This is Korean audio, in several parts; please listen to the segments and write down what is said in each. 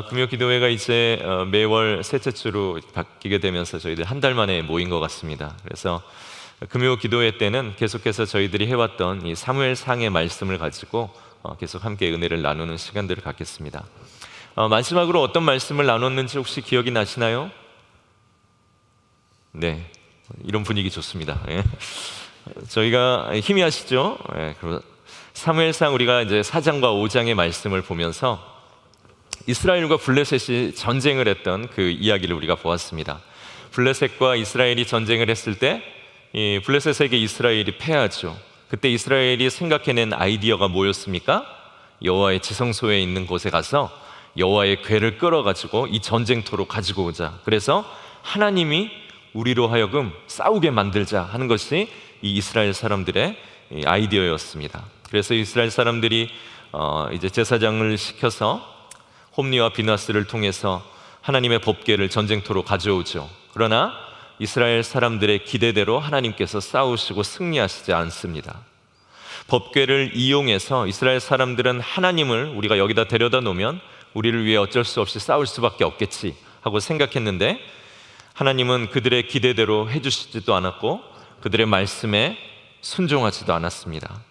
금요 기도회가 이제 매월 셋째 주로 바뀌게 되면서 저희들 한 달 만에 모인 것 같습니다. 그래서 금요 기도회 때는 계속해서 저희들이 해왔던 이 사무엘상의 말씀을 가지고 계속 함께 은혜를 나누는 시간들을 갖겠습니다. 마지막으로 어떤 말씀을 나눴는지 혹시 기억이 나시나요? 네, 이런 분위기 좋습니다. 예. 저희가 희미하시죠? 예, 사무엘상 우리가 이제 4장과 5장의 말씀을 보면서 이스라엘과 블레셋이 전쟁을 했던 그 이야기를 우리가 보았습니다. 블레셋과 이스라엘이 전쟁을 했을 때 이 블레셋에게 이스라엘이 패하죠. 그때 이스라엘이 생각해낸 아이디어가 뭐였습니까? 여호와의 지성소에 있는 곳에 가서 여호와의 궤를 끌어가지고 이 전쟁터로 가지고 오자. 그래서 하나님이 우리로 하여금 싸우게 만들자 하는 것이 이 이스라엘 사람들의 아이디어였습니다. 그래서 이스라엘 사람들이 이제 제사장을 시켜서 홈리와 비나스를 통해서 하나님의 법궤를 전쟁터로 가져오죠. 그러나 이스라엘 사람들의 기대대로 하나님께서 싸우시고 승리하시지 않습니다. 법궤를 이용해서 이스라엘 사람들은 하나님을 우리가 여기다 데려다 놓으면 우리를 위해 어쩔 수 없이 싸울 수밖에 없겠지 하고 생각했는데, 하나님은 그들의 기대대로 해주시지도 않았고 그들의 말씀에 순종하지도 않았습니다.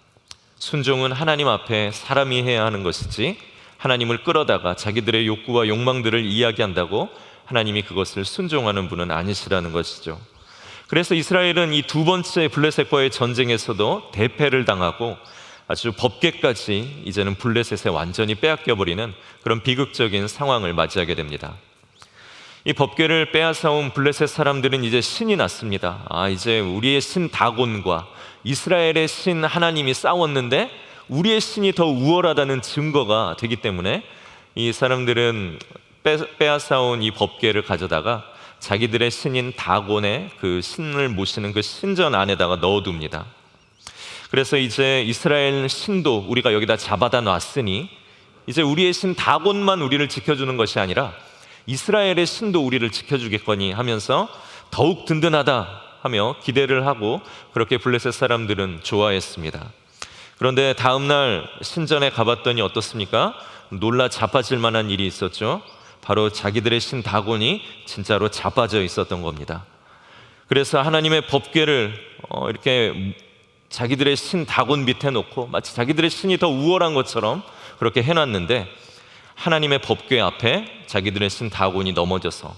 순종은 하나님 앞에 사람이 해야 하는 것이지, 하나님을 끌어다가 자기들의 욕구와 욕망들을 이야기한다고 하나님이 그것을 순종하는 분은 아니시라는 것이죠. 그래서 이스라엘은 이 두 번째 블레셋과의 전쟁에서도 대패를 당하고 아주 법궤까지 이제는 블레셋에 완전히 빼앗겨버리는 그런 비극적인 상황을 맞이하게 됩니다. 이 법궤를 빼앗아온 블레셋 사람들은 이제 신이 났습니다. 이제 우리의 신 다곤과 이스라엘의 신 하나님이 싸웠는데 우리의 신이 더 우월하다는 증거가 되기 때문에 이 사람들은 빼앗아온 이 법궤를 가져다가 자기들의 신인 다곤의 그 신을 모시는 그 신전 안에다가 넣어둡니다. 그래서 이제 이스라엘 신도 우리가 여기다 잡아다 놨으니 이제 우리의 신 다곤만 우리를 지켜주는 것이 아니라 이스라엘의 신도 우리를 지켜주겠거니 하면서 더욱 든든하다 하며 기대를 하고 그렇게 블레셋 사람들은 좋아했습니다. 그런데 다음날 신전에 가봤더니 어떻습니까? 놀라 자빠질 만한 일이 있었죠. 바로 자기들의 신 다곤이 진짜로 자빠져 있었던 겁니다. 그래서 하나님의 법궤를 이렇게 자기들의 신 다곤 밑에 놓고 마치 자기들의 신이 더 우월한 것처럼 그렇게 해놨는데, 하나님의 법궤 앞에 자기들의 신 다곤이 넘어져서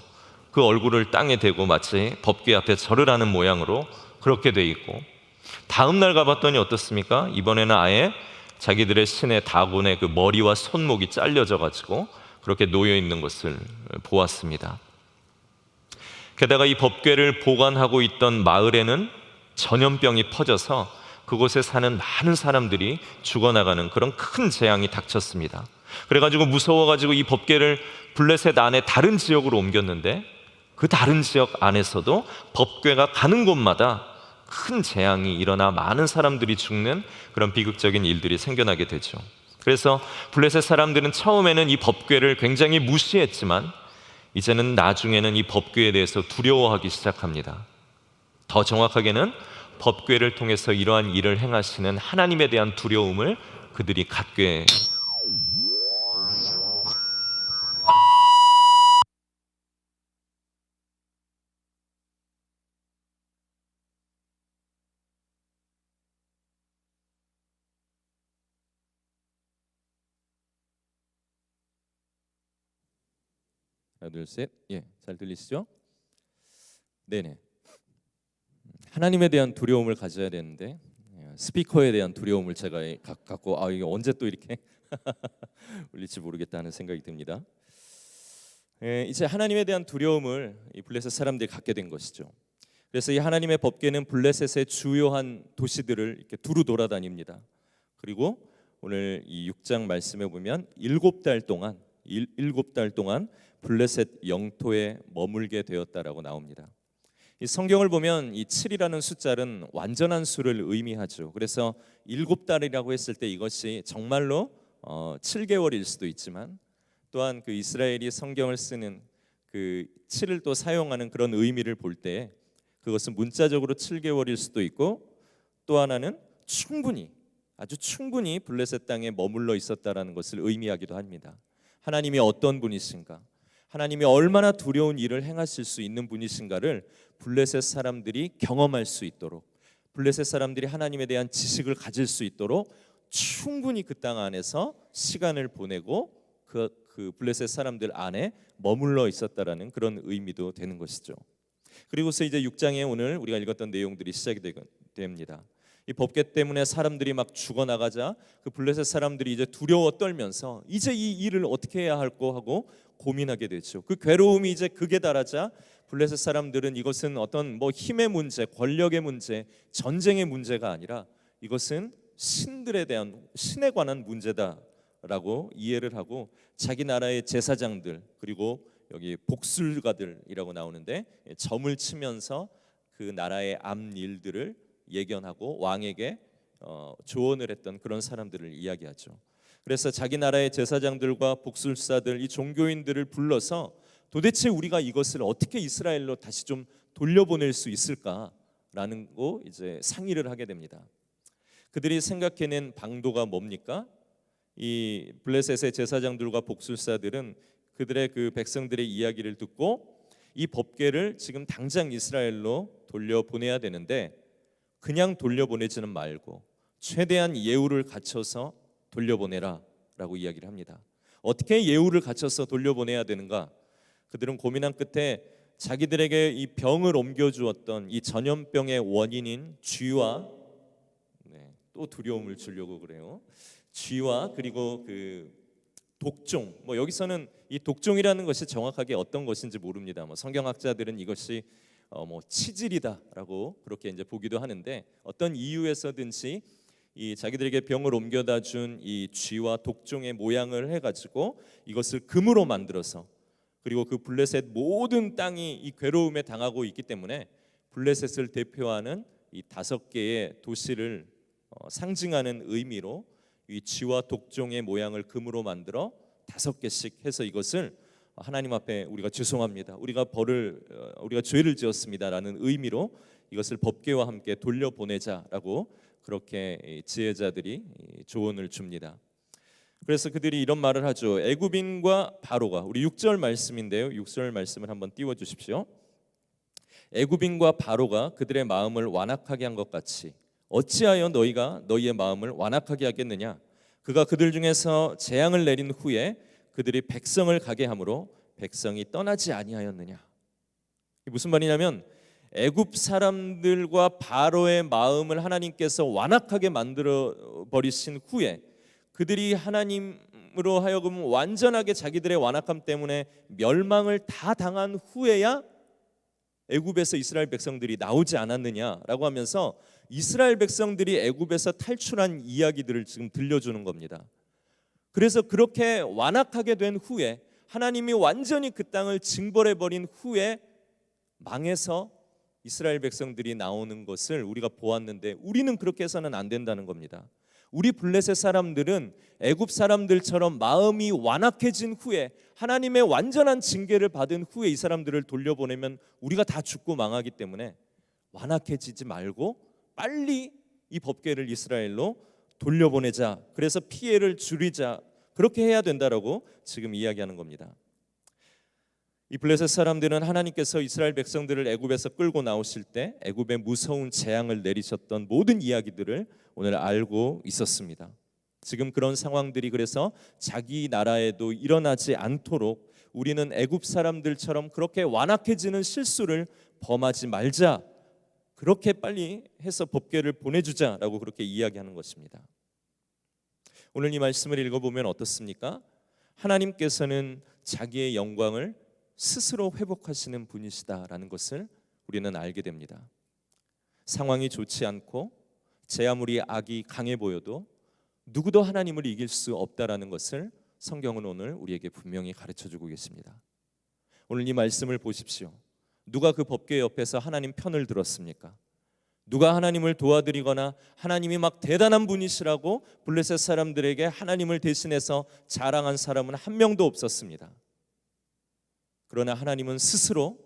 그 얼굴을 땅에 대고 마치 법궤 앞에 절을 하는 모양으로 그렇게 돼 있고, 다음날 가봤더니 어떻습니까? 이번에는 아예 자기들의 신의 다곤의 그 머리와 손목이 잘려져 가지고 그렇게 놓여 있는 것을 보았습니다. 게다가 이 법궤를 보관하고 있던 마을에는 전염병이 퍼져서 그곳에 사는 많은 사람들이 죽어나가는 그런 큰 재앙이 닥쳤습니다. 그래가지고 무서워가지고 이 법궤를 블레셋 안에 다른 지역으로 옮겼는데, 그 다른 지역 안에서도 법궤가 가는 곳마다 큰 재앙이 일어나 많은 사람들이 죽는 그런 비극적인 일들이 생겨나게 되죠. 그래서 블레셋 사람들은 처음에는 이 법궤를 굉장히 무시했지만 이제는 나중에는 이 법궤에 대해서 두려워하기 시작합니다. 더 정확하게는 법궤를 통해서 이러한 일을 행하시는 하나님에 대한 두려움을 그들이 갖게. 하나 둘 셋. 잘 들리시죠? 네네. 하나님에 대한 두려움을 가져야 되는데 스피커에 대한 두려움을 제가 갖고 이게 언제 또 이렇게 울릴지 모르겠다 하는 생각이 듭니다. 이제 하나님에 대한 두려움을 이 블레셋 사람들이 갖게 된 것이죠. 그래서 이 하나님의 법궤는 블레셋의 주요한 도시들을 이렇게 두루 돌아다닙니다. 그리고 오늘 이 6장 말씀에 보면 7달 동안 블레셋 영토에 머물게 되었다라고 나옵니다. 이 성경을 보면 이 7이라는 숫자는 완전한 수를 의미하죠. 그래서 7달이라고 했을 때 이것이 정말로 7개월일 수도 있지만, 또한 그 이스라엘이 성경을 쓰는 그 7을 또 사용하는 그런 의미를 볼 때 그것은 문자적으로 7개월일 수도 있고, 또 하나는 아주 충분히 블레셋 땅에 머물러 있었다라는 것을 의미하기도 합니다. 하나님이 어떤 분이신가, 하나님이 얼마나 두려운 일을 행하실 수 있는 분이신가를 블레셋 사람들이 경험할 수 있도록, 블레셋 사람들이 하나님에 대한 지식을 가질 수 있도록 충분히 그 땅 안에서 시간을 보내고 그 블레셋 사람들 안에 머물러 있었다라는 그런 의미도 되는 것이죠. 그리고서 이제 6장에 오늘 우리가 읽었던 내용들이 시작이 됩니다. 이 법궤 때문에 사람들이 막 죽어나가자 그 블레셋 사람들이 이제 두려워 떨면서 이제 이 일을 어떻게 해야 할까 하고 고민하게 되죠. 그 괴로움이 이제 극에 달하자 블레셋 사람들은 이것은 어떤 힘의 문제, 권력의 문제, 전쟁의 문제가 아니라 이것은 신들에 대한, 신에 관한 문제다라고 이해를 하고 자기 나라의 제사장들, 그리고 여기 복술가들이라고 나오는데 점을 치면서 그 나라의 앞 일들을 예견하고 왕에게 조언을 했던 그런 사람들을 이야기하죠. 그래서 자기 나라의 제사장들과 복술사들, 이 종교인들을 불러서 도대체 우리가 이것을 어떻게 이스라엘로 다시 좀 돌려보낼 수 있을까라는 거 이제 상의를 하게 됩니다. 그들이 생각해낸 방도가 뭡니까? 이 블레셋의 제사장들과 복술사들은 그들의 그 백성들의 이야기를 듣고 이 법궤를 지금 당장 이스라엘로 돌려보내야 되는데 그냥 돌려보내지는 말고 최대한 예우를 갖춰서 돌려보내라 라고 이야기를 합니다. 어떻게 예우를 갖춰서 돌려보내야 되는가? 그들은 고민한 끝에 자기들에게 이 병을 옮겨주었던 이 전염병의 원인인 쥐와, 또 두려움을 주려고 그래요. 쥐와 그리고 그 독종, 여기서는 이 독종이라는 것이 정확하게 어떤 것인지 모릅니다. 성경학자들은 이것이 치질이다라고 그렇게 이제 보기도 하는데, 어떤 이유에서든지 이 자기들에게 병을 옮겨다 준 이 쥐와 독종의 모양을 해가지고 이것을 금으로 만들어서, 그리고 그 블레셋 모든 땅이 이 괴로움에 당하고 있기 때문에 블레셋을 대표하는 이 5개의 도시를 상징하는 의미로 이 쥐와 독종의 모양을 금으로 만들어 5개씩 해서 이것을 하나님 앞에 우리가 죄송합니다, 우리가 죄를 지었습니다라는 의미로 이것을 법궤와 함께 돌려보내자라고 그렇게 지혜자들이 조언을 줍니다. 그래서 그들이 이런 말을 하죠. 애굽인과 바로가, 우리 6절 말씀인데요, 6절 말씀을 한번 띄워 주십시오. 애굽인과 바로가 그들의 마음을 완악하게 한 것 같이 어찌하여 너희가 너희의 마음을 완악하게 하겠느냐? 그가 그들 중에서 재앙을 내린 후에 그들이 백성을 가게 함으로 백성이 떠나지 아니하였느냐? 무슨 말이냐면 애굽 사람들과 바로의 마음을 하나님께서 완악하게 만들어 버리신 후에 그들이 하나님으로 하여금 완전하게 자기들의 완악함 때문에 멸망을 다 당한 후에야 애굽에서 이스라엘 백성들이 나오지 않았느냐라고 하면서 이스라엘 백성들이 애굽에서 탈출한 이야기들을 지금 들려주는 겁니다. 그래서 그렇게 완악하게 된 후에 하나님이 완전히 그 땅을 징벌해 버린 후에 망해서 이스라엘 백성들이 나오는 것을 우리가 보았는데, 우리는 그렇게 해서는 안 된다는 겁니다. 우리 블레셋 사람들은 애굽 사람들처럼 마음이 완악해진 후에 하나님의 완전한 징계를 받은 후에 이 사람들을 돌려보내면 우리가 다 죽고 망하기 때문에 완악해지지 말고 빨리 이 법궤를 이스라엘로 돌려보내자, 그래서 피해를 줄이자, 그렇게 해야 된다라고 지금 이야기하는 겁니다. 이 블레셋 사람들은 하나님께서 이스라엘 백성들을 애굽에서 끌고 나오실 때 애굽에 무서운 재앙을 내리셨던 모든 이야기들을 오늘 알고 있었습니다. 지금 그런 상황들이 그래서 자기 나라에도 일어나지 않도록 우리는 애굽 사람들처럼 그렇게 완악해지는 실수를 범하지 말자, 그렇게 빨리 해서 법궤를 보내주자라고 그렇게 이야기하는 것입니다. 오늘 이 말씀을 읽어보면 어떻습니까? 하나님께서는 자기의 영광을 스스로 회복하시는 분이시다라는 것을 우리는 알게 됩니다. 상황이 좋지 않고 제 아무리 악이 강해 보여도 누구도 하나님을 이길 수 없다라는 것을 성경은 오늘 우리에게 분명히 가르쳐주고 계십니다. 오늘 이 말씀을 보십시오. 누가 그 법궤 옆에서 하나님 편을 들었습니까? 누가 하나님을 도와드리거나 하나님이 막 대단한 분이시라고 블레셋 사람들에게 하나님을 대신해서 자랑한 사람은 한 명도 없었습니다. 그러나 하나님은 스스로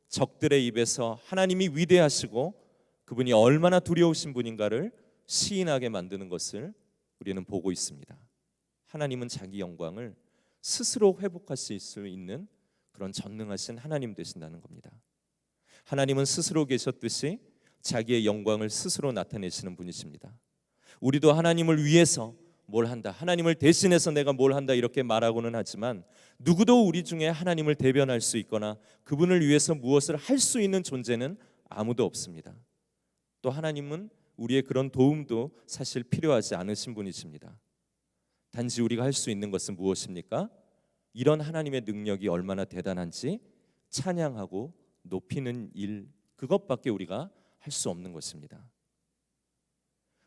적들의 입에서 하나님이 위대하시고 그분이 얼마나 두려우신 분인가를 시인하게 만드는 것을 우리는 보고 있습니다. 하나님은 자기 영광을 스스로 회복하실 수 있는 그런 전능하신 하나님 되신다는 겁니다. 하나님은 스스로 계셨듯이 자기의 영광을 스스로 나타내시는 분이십니다. 우리도 하나님을 위해서 뭘 한다, 하나님을 대신해서 내가 뭘 한다 이렇게 말하고는 하지만 누구도 우리 중에 하나님을 대변할 수 있거나 그분을 위해서 무엇을 할 수 있는 존재는 아무도 없습니다. 또 하나님은 우리의 그런 도움도 사실 필요하지 않으신 분이십니다. 단지 우리가 할 수 있는 것은 무엇입니까? 이런 하나님의 능력이 얼마나 대단한지 찬양하고 높이는 일, 그것밖에 우리가 할 수 없는 것입니다.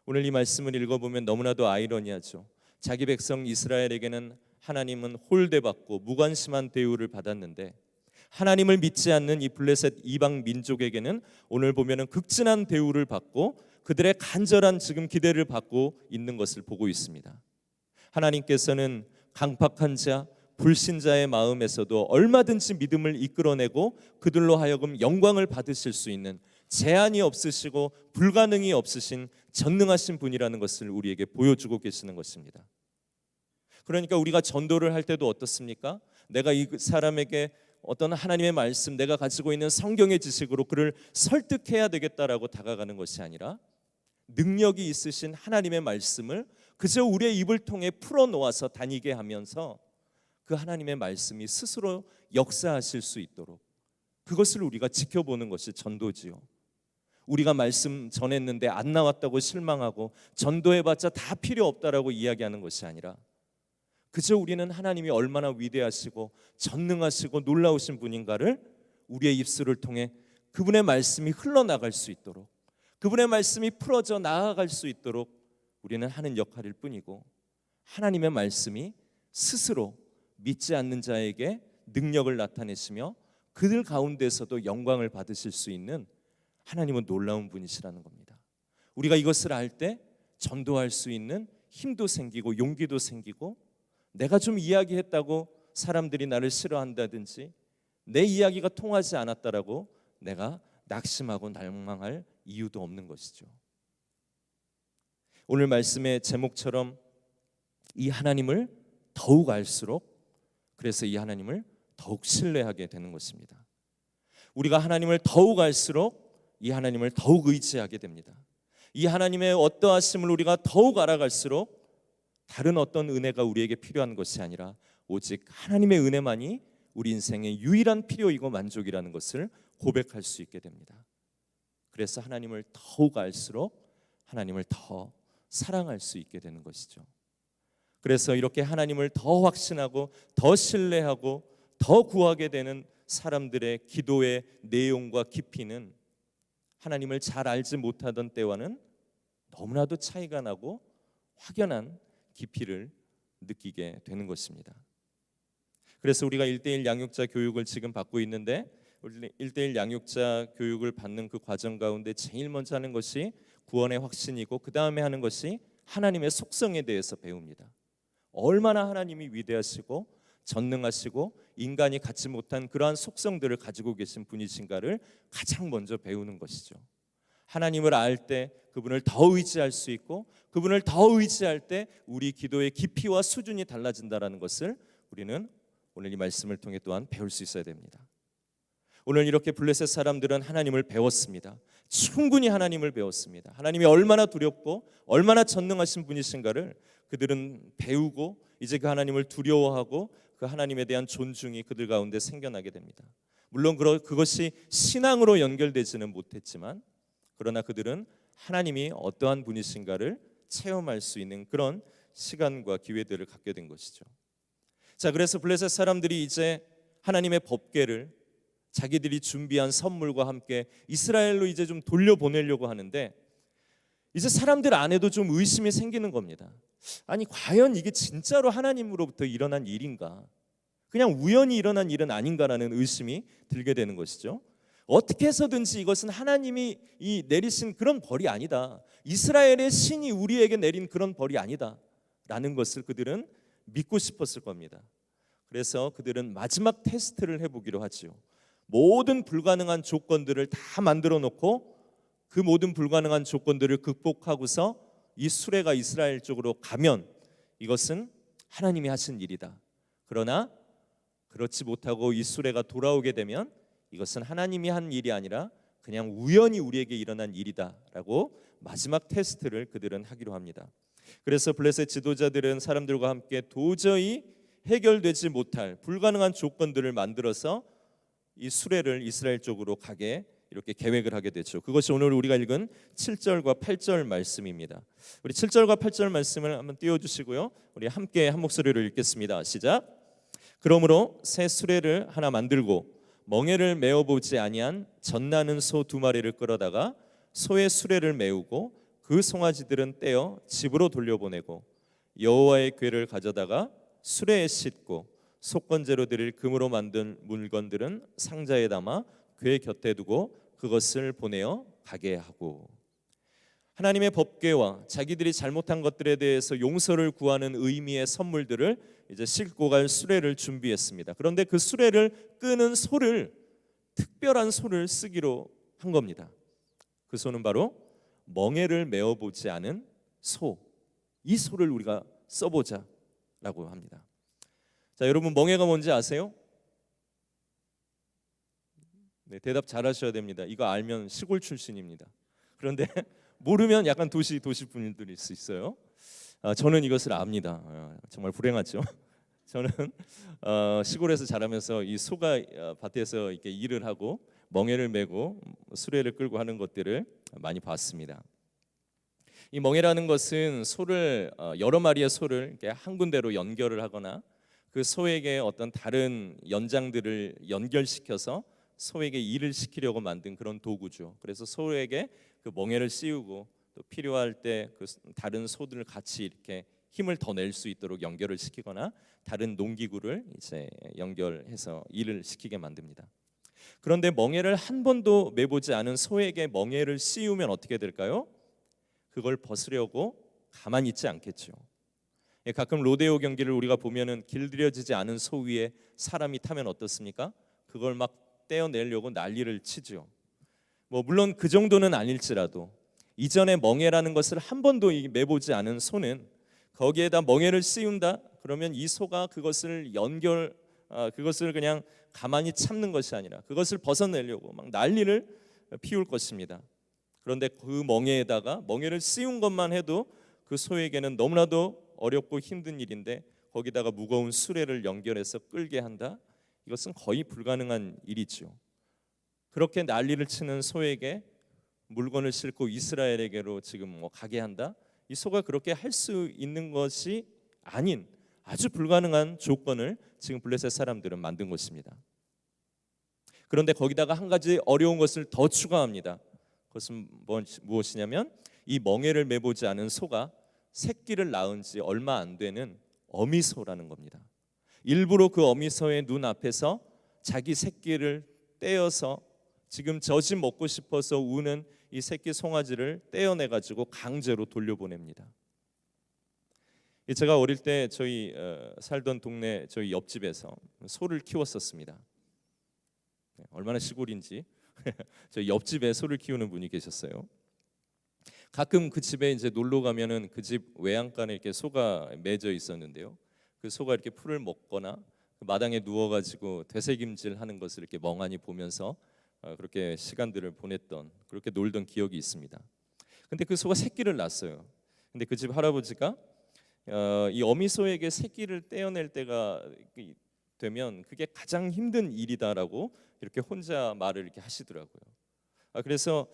오늘 이 말씀을 읽어보면 너무나도 아이러니하죠. 자기 백성 이스라엘에게는 하나님은 홀대받고 무관심한 대우를 받았는데 하나님을 믿지 않는 이 블레셋 이방 민족에게는 오늘 보면은 극진한 대우를 받고 그들의 간절한 지금 기대를 받고 있는 것을 보고 있습니다. 하나님께서는 강팍한 자, 불신자의 마음에서도 얼마든지 믿음을 이끌어내고 그들로 하여금 영광을 받으실 수 있는 제한이 없으시고 불가능이 없으신 전능하신 분이라는 것을 우리에게 보여주고 계시는 것입니다. 그러니까 우리가 전도를 할 때도 어떻습니까? 내가 이 사람에게 어떤 하나님의 말씀, 내가 가지고 있는 성경의 지식으로 그를 설득해야 되겠다라고 다가가는 것이 아니라 능력이 있으신 하나님의 말씀을 그저 우리의 입을 통해 풀어놓아서 다니게 하면서 그 하나님의 말씀이 스스로 역사하실 수 있도록 그것을 우리가 지켜보는 것이 전도지요. 우리가 말씀 전했는데 안 나왔다고 실망하고 전도해봤자 다 필요 없다라고 이야기하는 것이 아니라 그저 우리는 하나님이 얼마나 위대하시고 전능하시고 놀라우신 분인가를 우리의 입술을 통해 그분의 말씀이 흘러나갈 수 있도록 그분의 말씀이 풀어져 나아갈 수 있도록 우리는 하는 역할일 뿐이고 하나님의 말씀이 스스로 믿지 않는 자에게 능력을 나타내시며 그들 가운데서도 영광을 받으실 수 있는 하나님은 놀라운 분이시라는 겁니다. 우리가 이것을 알 때 전도할 수 있는 힘도 생기고 용기도 생기고 내가 좀 이야기했다고 사람들이 나를 싫어한다든지 내 이야기가 통하지 않았다라고 내가 낙심하고 날망할 이유도 없는 것이죠. 오늘 말씀의 제목처럼 이 하나님을 더욱 알수록 그래서 이 하나님을 더욱 신뢰하게 되는 것입니다. 우리가 하나님을 더욱 알수록 이 하나님을 더욱 의지하게 됩니다. 이 하나님의 어떠하심을 우리가 더욱 알아갈수록 다른 어떤 은혜가 우리에게 필요한 것이 아니라 오직 하나님의 은혜만이 우리 인생의 유일한 필요이고 만족이라는 것을 고백할 수 있게 됩니다. 그래서 하나님을 더욱 알수록 하나님을 더 사랑할 수 있게 되는 것이죠. 그래서 이렇게 하나님을 더 확신하고 더 신뢰하고 더 구하게 되는 사람들의 기도의 내용과 깊이는 하나님을 잘 알지 못하던 때와는 너무나도 차이가 나고 확연한 깊이를 느끼게 되는 것입니다. 그래서 우리가 1:1 양육자 교육을 지금 받고 있는데 1:1 양육자 교육을 받는 그 과정 가운데 제일 먼저 하는 것이 구원의 확신이고 그 다음에 하는 것이 하나님의 속성에 대해서 배웁니다. 얼마나 하나님이 위대하시고 전능하시고 인간이 갖지 못한 그러한 속성들을 가지고 계신 분이신가를 가장 먼저 배우는 것이죠. 하나님을 알 때 그분을 더 의지할 수 있고 그분을 더 의지할 때 우리 기도의 깊이와 수준이 달라진다는 것을 우리는 오늘 이 말씀을 통해 또한 배울 수 있어야 됩니다. 오늘 이렇게 블레셋 사람들은 하나님을 배웠습니다. 충분히 하나님을 배웠습니다. 하나님이 얼마나 두렵고 얼마나 전능하신 분이신가를 그들은 배우고 이제 그 하나님을 두려워하고 그 하나님에 대한 존중이 그들 가운데 생겨나게 됩니다. 물론 그것이 신앙으로 연결되지는 못했지만 그러나 그들은 하나님이 어떠한 분이신가를 체험할 수 있는 그런 시간과 기회들을 갖게 된 것이죠. 자, 그래서 블레셋 사람들이 이제 하나님의 법궤를 자기들이 준비한 선물과 함께 이스라엘로 이제 좀 돌려보내려고 하는데 이제 사람들 안에도 좀 의심이 생기는 겁니다. 아니 과연 이게 진짜로 하나님으로부터 일어난 일인가? 그냥 우연히 일어난 일은 아닌가라는 의심이 들게 되는 것이죠. 어떻게 해서든지 이것은 하나님이 내리신 그런 벌이 아니다. 이스라엘의 신이 우리에게 내린 그런 벌이 아니다 라는 것을 그들은 믿고 싶었을 겁니다. 그래서 그들은 마지막 테스트를 해보기로 하지요. 모든 불가능한 조건들을 다 만들어 놓고 그 모든 불가능한 조건들을 극복하고서 이 수레가 이스라엘 쪽으로 가면 이것은 하나님이 하신 일이다. 그러나 그렇지 못하고 이 수레가 돌아오게 되면 이것은 하나님이 한 일이 아니라 그냥 우연히 우리에게 일어난 일이다라고 마지막 테스트를 그들은 하기로 합니다. 그래서 블레셋 지도자들은 사람들과 함께 도저히 해결되지 못할 불가능한 조건들을 만들어서 이 수레를 이스라엘 쪽으로 가게 이렇게 계획을 하게 되죠. 그것이 오늘 우리가 읽은 7절과 8절 말씀입니다. 우리 7절과 8절 말씀을 한번 띄워주시고요. 우리 함께 한 목소리로 읽겠습니다. 시작. 그러므로 새 수레를 하나 만들고 멍에를 메어보지 아니한 젖나는 소 2마리를 끌어다가 소의 수레를 메우고 그 송아지들은 떼어 집으로 돌려보내고 여호와의 궤를 가져다가 수레에 싣고 속건제로 드릴 금으로 만든 물건들은 상자에 담아 궤 곁에 두고 그것을 보내어 가게 하고. 하나님의 법궤와 자기들이 잘못한 것들에 대해서 용서를 구하는 의미의 선물들을 이제 싣고 갈 수레를 준비했습니다. 그런데 그 수레를 끄는 소를, 특별한 소를 쓰기로 한 겁니다. 그 소는 바로 멍에를 메어보지 않은 소. 이 소를 우리가 써보자라고 합니다. 자, 여러분 멍에가 뭔지 아세요? 네, 대답 잘하셔야 됩니다. 이거 알면 시골 출신입니다. 그런데 모르면 약간 도시 분들일 수 있어요. 저는 이것을 압니다. 정말 불행하죠. 저는 시골에서 자라면서 이 소가 밭에서 이렇게 일을 하고 멍에를 메고 수레를 끌고 하는 것들을 많이 봤습니다. 이 멍에라는 것은 소를 여러 마리의 소를 이렇게 한 군데로 연결을 하거나 그 소에게 어떤 다른 연장들을 연결시켜서 소에게 일을 시키려고 만든 그런 도구죠. 그래서 소에게 그 멍에를 씌우고 또 필요할 때 그 다른 소들을 같이 이렇게 힘을 더 낼 수 있도록 연결을 시키거나 다른 농기구를 이제 연결해서 일을 시키게 만듭니다. 그런데 멍에를 한 번도 매보지 않은 소에게 멍에를 씌우면 어떻게 될까요? 그걸 벗으려고 가만히 있지 않겠죠. 가끔 로데오 경기를 우리가 보면은 길들여지지 않은 소 위에 사람이 타면 어떻습니까? 그걸 막 떼어내려고 난리를 치죠. 물론 그 정도는 아닐지라도 이전에 멍에라는 것을 한 번도 매보지 않은 소는 거기에다 멍에를 씌운다 그러면 이 소가 그것을 그것을 그냥 가만히 참는 것이 아니라 그것을 벗어내려고 막 난리를 피울 것입니다. 그런데 그 멍에에다가 멍에를 씌운 것만 해도 그 소에게는 너무나도 어렵고 힘든 일인데 거기다가 무거운 수레를 연결해서 끌게 한다. 이것은 거의 불가능한 일이죠. 그렇게 난리를 치는 소에게 물건을 싣고 이스라엘에게로 지금 가게 한다. 이 소가 그렇게 할 수 있는 것이 아닌 아주 불가능한 조건을 지금 블레셋 사람들은 만든 것입니다. 그런데 거기다가 한 가지 어려운 것을 더 추가합니다. 그것은 무엇이냐면 이 멍에를 매보지 않은 소가 새끼를 낳은 지 얼마 안 되는 어미소라는 겁니다. 일부러 그 어미소의 눈 앞에서 자기 새끼를 떼어서 지금 젖이 먹고 싶어서 우는 이 새끼 송아지를 떼어내 가지고 강제로 돌려보냅니다. 제가 어릴 때 저희 살던 동네 저희 옆집에서 소를 키웠었습니다. 얼마나 시골인지 저희 옆집에 소를 키우는 분이 계셨어요. 가끔 그 집에 이제 놀러 가면은 그 집 외양간에 이렇게 소가 매져 있었는데요. 그 소가 이렇게 풀을 먹거나 그 마당에 누워가지고 되새김질하는 것을 이렇게 멍하니 보면서 그렇게 시간들을 보냈던 그렇게 놀던 기억이 있습니다. 근데 그 소가 새끼를 낳았어요. 근데 그 집 할아버지가 이 어미소에게 새끼를 떼어낼 때가 되면 그게 가장 힘든 일이다라고 이렇게 혼자 말을 이렇게 하시더라고요. 그래서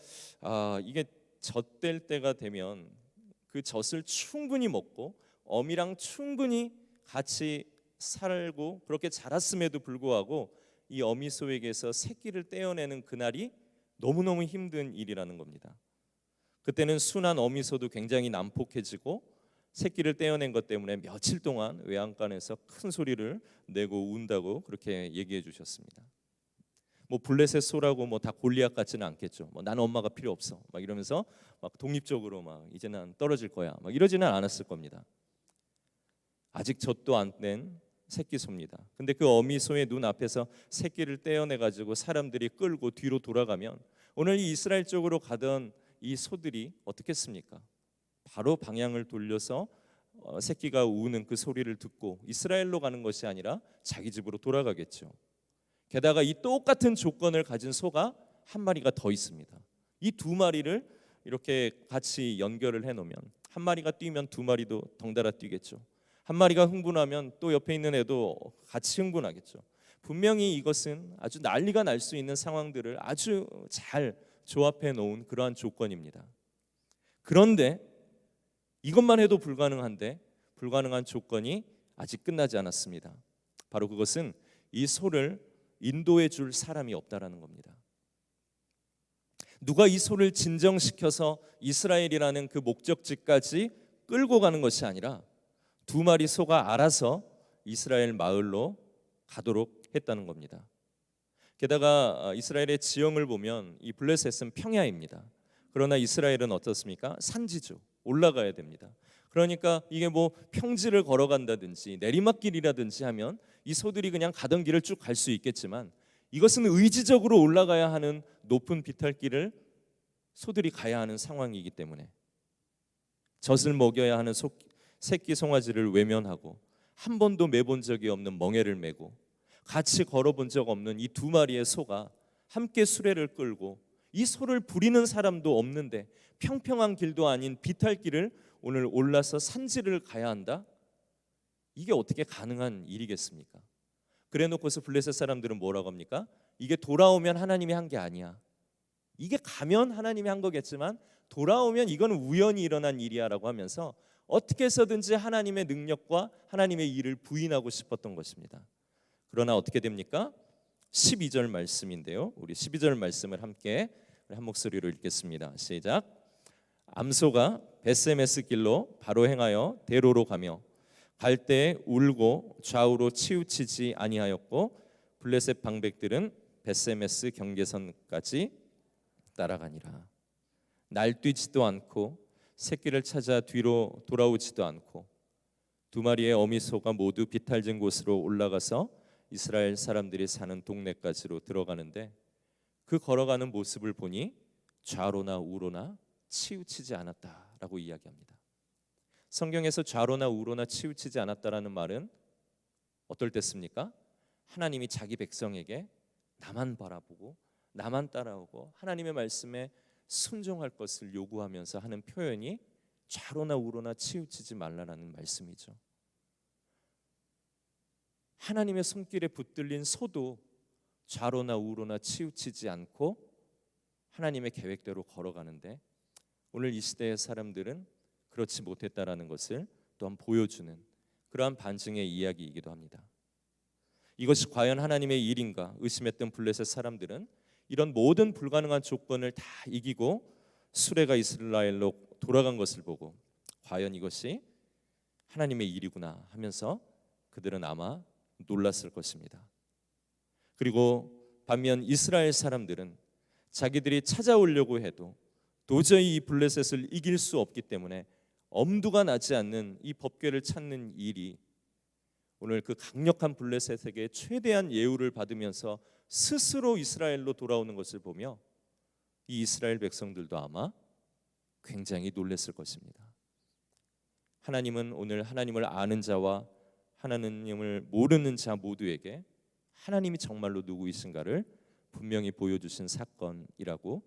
이게 젖될 때가 되면 그 젖을 충분히 먹고 어미랑 충분히 같이 살고 그렇게 자랐음에도 불구하고 이 어미소에게서 새끼를 떼어내는 그날이 너무너무 힘든 일이라는 겁니다. 그때는 순한 어미소도 굉장히 난폭해지고 새끼를 떼어낸 것 때문에 며칠 동안 외양간에서 큰 소리를 내고 운다고 그렇게 얘기해 주셨습니다. 블레셋 소라고 다 골리앗 같지는 않겠죠. 나는 엄마가 필요 없어. 막 이러면서 막 독립적으로 막 이제 난 떨어질 거야. 막 이러지는 않았을 겁니다. 아직 젖도 안 낸 새끼 소입니다. 근데 그 어미 소의 눈 앞에서 새끼를 떼어내 가지고 사람들이 끌고 뒤로 돌아가면 오늘 이 이스라엘 쪽으로 가던 이 소들이 어떻겠습니까? 바로 방향을 돌려서 새끼가 우는 그 소리를 듣고 이스라엘로 가는 것이 아니라 자기 집으로 돌아가겠죠. 게다가 이 똑같은 조건을 가진 소가 한 마리가 더 있습니다. 이 두 마리를 이렇게 같이 연결을 해놓으면 한 마리가 뛰면 두 마리도 덩달아 뛰겠죠. 한 마리가 흥분하면 또 옆에 있는 애도 같이 흥분하겠죠. 분명히 이것은 아주 난리가 날 수 있는 상황들을 아주 잘 조합해 놓은 그러한 조건입니다. 그런데 이것만 해도 불가능한데 불가능한 조건이 아직 끝나지 않았습니다. 바로 그것은 이 소를 인도해 줄 사람이 없다라는 겁니다. 누가 이 소를 진정시켜서 이스라엘이라는 그 목적지까지 끌고 가는 것이 아니라 두 마리 소가 알아서 이스라엘 마을로 가도록 했다는 겁니다. 게다가 이스라엘의 지형을 보면 이 블레셋은 평야입니다. 그러나 이스라엘은 어떻습니까? 산지죠. 올라가야 됩니다. 그러니까 이게 뭐 평지를 걸어간다든지 내리막길이라든지 하면 이 소들이 그냥 가던 길을 쭉 갈 수 있겠지만 이것은 의지적으로 올라가야 하는 높은 비탈길을 소들이 가야 하는 상황이기 때문에 젖을 먹여야 하는 새끼 송아지를 외면하고 한 번도 매본 적이 없는 멍에를 메고 같이 걸어본 적 없는 이 두 마리의 소가 함께 수레를 끌고 이 소를 부리는 사람도 없는데 평평한 길도 아닌 비탈길을 오늘 올라서 산지를 가야 한다? 이게 어떻게 가능한 일이겠습니까? 그래놓고서 블레셋 사람들은 뭐라고 합니까? 이게 돌아오면 하나님이 한 게 아니야. 이게 가면 하나님이 한 거겠지만 돌아오면 이건 우연히 일어난 일이야라고 하면서 어떻게 해서든지 하나님의 능력과 하나님의 일을 부인하고 싶었던 것입니다. 그러나 어떻게 됩니까? 12절 말씀인데요. 우리 12절 말씀을 함께 한 목소리로 읽겠습니다. 시작. 암소가 베세메스 길로 바로 행하여 대로로 가며 갈 때에 울고 좌우로 치우치지 아니하였고 블레셋 방백들은 베세메스 경계선까지 따라가니라. 날뛰지도 않고 새끼를 찾아 뒤로 돌아오지도 않고 두 마리의 어미소가 모두 비탈진 곳으로 올라가서 이스라엘 사람들이 사는 동네까지로 들어가는데 그 걸어가는 모습을 보니 좌로나 우로나 치우치지 않았다라고 이야기합니다. 성경에서 좌로나 우로나 치우치지 않았다라는 말은 어떨 때습니까? 하나님이 자기 백성에게 나만 바라보고 나만 따라오고 하나님의 말씀에 순종할 것을 요구하면서 하는 표현이 좌로나 우로나 치우치지 말라라는 말씀이죠. 하나님의 손길에 붙들린 소도 좌로나 우로나 치우치지 않고 하나님의 계획대로 걸어가는데 오늘 이 시대의 사람들은 그렇지 못했다라는 것을 또한 보여주는 그러한 반증의 이야기이기도 합니다. 이것이 과연 하나님의 일인가 의심했던 블레셋 사람들은 이런 모든 불가능한 조건을 다 이기고 수레가 이스라엘로 돌아간 것을 보고 과연 이것이 하나님의 일이구나 하면서 그들은 아마 놀랐을 것입니다. 그리고 반면 이스라엘 사람들은 자기들이 찾아오려고 해도 도저히 이 블레셋을 이길 수 없기 때문에 엄두가 나지 않는 이 법궤를 찾는 일이 오늘 그 강력한 블레셋에게 최대한 예우를 받으면서 스스로 이스라엘로 돌아오는 것을 보며 이 이스라엘 백성들도 아마 굉장히 놀랐을 것입니다. 하나님은 오늘 하나님을 아는 자와 하나님을 모르는 자 모두에게 하나님이 정말로 누구이신가를 분명히 보여주신 사건이라고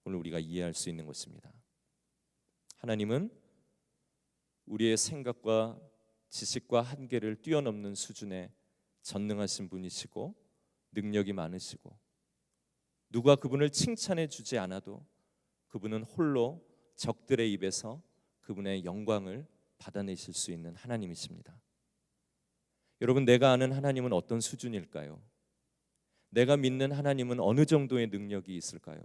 오늘 우리가 이해할 수 있는 것입니다. 하나님은 우리의 생각과 지식과 한계를 뛰어넘는 수준의 전능하신 분이시고 능력이 많으시고 누가 그분을 칭찬해 주지 않아도 그분은 홀로 적들의 입에서 그분의 영광을 받아내실 수 있는 하나님이십니다. 여러분, 내가 아는 하나님은 어떤 수준일까요? 내가 믿는 하나님은 어느 정도의 능력이 있을까요?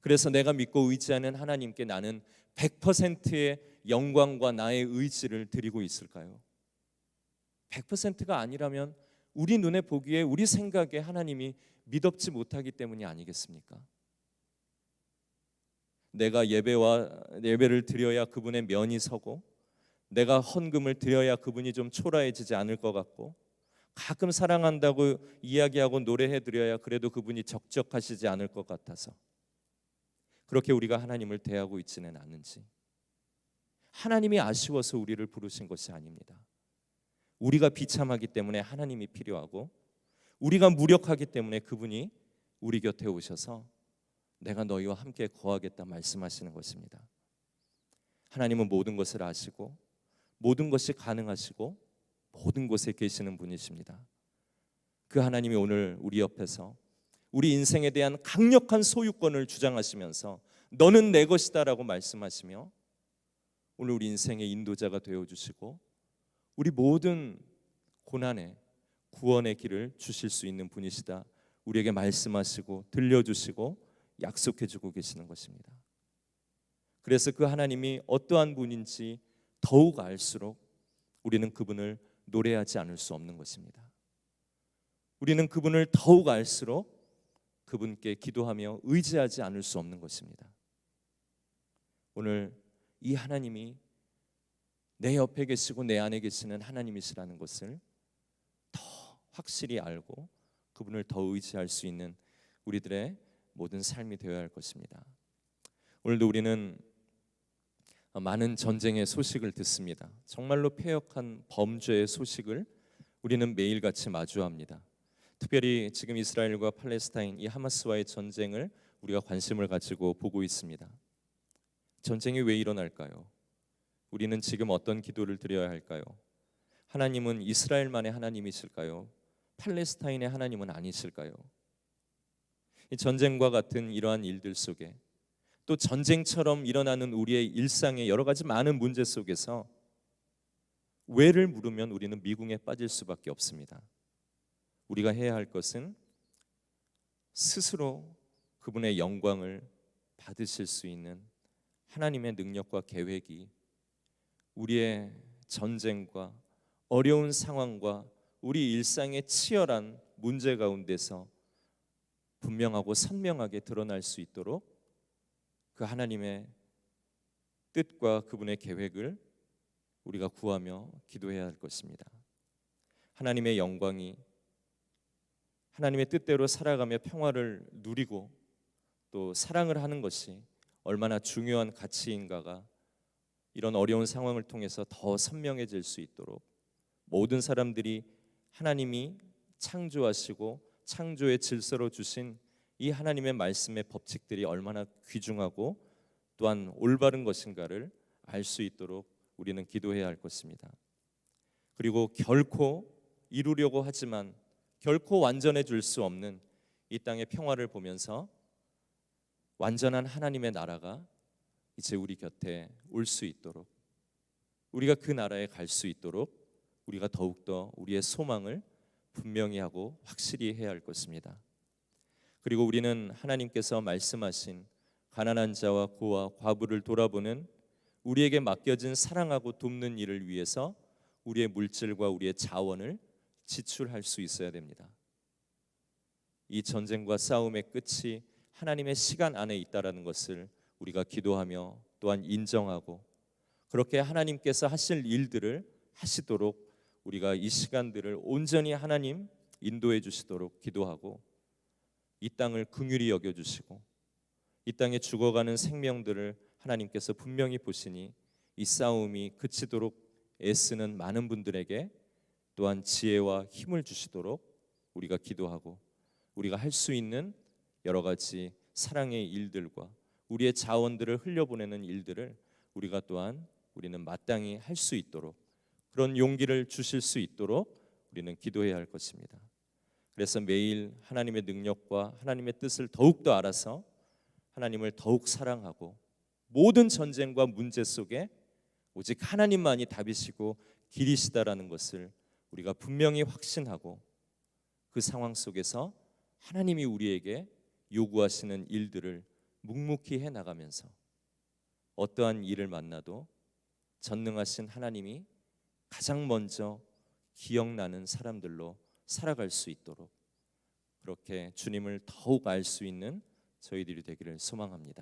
그래서 내가 믿고 의지하는 하나님께 나는 100%의 영광과 나의 의지를 드리고 있을까요? 100%가 아니라면 우리 눈에 보기에 우리 생각에 하나님이 믿업지 못하기 때문이 아니겠습니까? 내가 예배를 드려야 그분의 면이 서고 내가 헌금을 드려야 그분이 좀 초라해지지 않을 것 같고 가끔 사랑한다고 이야기하고 노래해 드려야 그래도 그분이 적적하시지 않을 것 같아서 그렇게 우리가 하나님을 대하고 있지는 않은지, 하나님이 아쉬워서 우리를 부르신 것이 아닙니다. 우리가 비참하기 때문에 하나님이 필요하고, 우리가 무력하기 때문에 그분이 우리 곁에 오셔서 내가 너희와 함께 거하겠다 말씀하시는 것입니다. 하나님은 모든 것을 아시고 모든 것이 가능하시고 모든 곳에 계시는 분이십니다. 그 하나님이 오늘 우리 옆에서 우리 인생에 대한 강력한 소유권을 주장하시면서 너는 내 것이다 라고 말씀하시며 오늘 우리 인생의 인도자가 되어주시고 우리 모든 고난에 구원의 길을 주실 수 있는 분이시다, 우리에게 말씀하시고 들려주시고 약속해주고 계시는 것입니다. 그래서 그 하나님이 어떠한 분인지 더욱 알수록 우리는 그분을 노래하지 않을 수 없는 것입니다. 우리는 그분을 더욱 알수록 그분께 기도하며 의지하지 않을 수 없는 것입니다. 오늘 이 하나님이 내 옆에 계시고 내 안에 계시는 하나님이시라는 것을 더 확실히 알고 그분을 더 의지할 수 있는 우리들의 모든 삶이 되어야 할 것입니다. 오늘도 우리는 많은 전쟁의 소식을 듣습니다. 정말로 패역한 범죄의 소식을 우리는 매일같이 마주합니다. 특별히 지금 이스라엘과 팔레스타인 이 하마스와의 전쟁을 우리가 관심을 가지고 보고 있습니다. 전쟁이 왜 일어날까요? 우리는 지금 어떤 기도를 드려야 할까요? 하나님은 이스라엘만의 하나님이실까요? 팔레스타인의 하나님은 아니실까요? 이 전쟁과 같은 이러한 일들 속에 또 전쟁처럼 일어나는 우리의 일상의 여러 가지 많은 문제 속에서 왜를 물으면 우리는 미궁에 빠질 수밖에 없습니다. 우리가 해야 할 것은 스스로 그분의 영광을 받으실 수 있는 하나님의 능력과 계획이 우리의 전쟁과 어려운 상황과 우리 일상의 치열한 문제 가운데서 분명하고 선명하게 드러날 수 있도록 그 하나님의 뜻과 그분의 계획을 우리가 구하며 기도해야 할 것입니다. 하나님의 영광이 하나님의 뜻대로 살아가며 평화를 누리고 또 사랑을 하는 것이 얼마나 중요한 가치인가가 이런 어려운 상황을 통해서 더 선명해질 수 있도록 모든 사람들이 하나님이 창조하시고 창조의 질서로 주신 이 하나님의 말씀의 법칙들이 얼마나 귀중하고 또한 올바른 것인가를 알 수 있도록 우리는 기도해야 할 것입니다. 그리고 결코 이루려고 하지만 결코 완전해 줄 수 없는 이 땅의 평화를 보면서 완전한 하나님의 나라가 이제 우리 곁에 올 수 있도록, 우리가 그 나라에 갈 수 있도록 우리가 더욱더 우리의 소망을 분명히 하고 확실히 해야 할 것입니다. 그리고 우리는 하나님께서 말씀하신 가난한 자와 고아 과부를 돌아보는 우리에게 맡겨진 사랑하고 돕는 일을 위해서 우리의 물질과 우리의 자원을 지출할 수 있어야 됩니다. 이 전쟁과 싸움의 끝이 하나님의 시간 안에 있다라는 것을 우리가 기도하며 또한 인정하고 그렇게 하나님께서 하실 일들을 하시도록 우리가 이 시간들을 온전히 하나님 인도해 주시도록 기도하고 이 땅을 긍휼히 여겨 주시고 이 땅에 죽어가는 생명들을 하나님께서 분명히 보시니 이 싸움이 그치도록 애쓰는 많은 분들에게 또한 지혜와 힘을 주시도록 우리가 기도하고 우리가 할 수 있는 여러 가지 사랑의 일들과 우리의 자원들을 흘려보내는 일들을 우리가 또한 우리는 마땅히 할 수 있도록 그런 용기를 주실 수 있도록 우리는 기도해야 할 것입니다. 그래서 매일 하나님의 능력과 하나님의 뜻을 더욱더 알아서 하나님을 더욱 사랑하고 모든 전쟁과 문제 속에 오직 하나님만이 답이시고 길이시다라는 것을 우리가 분명히 확신하고 그 상황 속에서 하나님이 우리에게 요구하시는 일들을 묵묵히 해나가면서 어떠한 일을 만나도 전능하신 하나님이 가장 먼저 기억나는 사람들로 살아갈 수 있도록 그렇게 주님을 더욱 알 수 있는 저희들이 되기를 소망합니다.